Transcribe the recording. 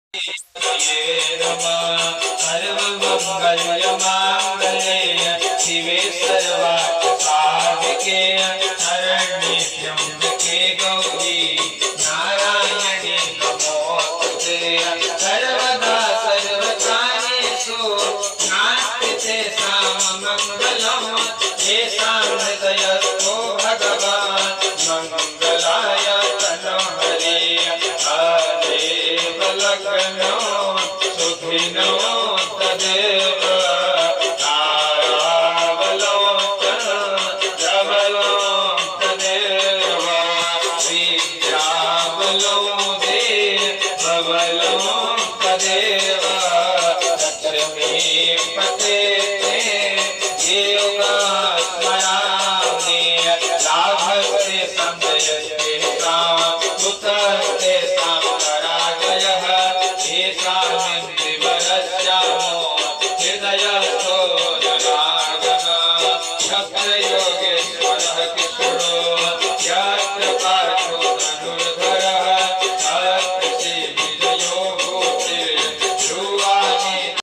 सर्वमङ्गलमाङ्गल्ये शिवे सर्वार्थसाधिके शरण्ये त्र्यम्बके गौरी नारायणे नमोस्तुते सर्वदा सर्वकार्येषु नास्ति तेषां मङ्गलं येषां हृदयस्थो भगवान् मङ्गलाय तनोहरे लग्नो सुखिनो तदेव तारावलोकन धवलो तदेव विद्यावलोदे भवलो तदेव लक्ष्मीपते योगात्मयामि लाभते संजयते कुतस्ते पराजयः हृदयस्थो जनार्दन शक्र योगेश्वर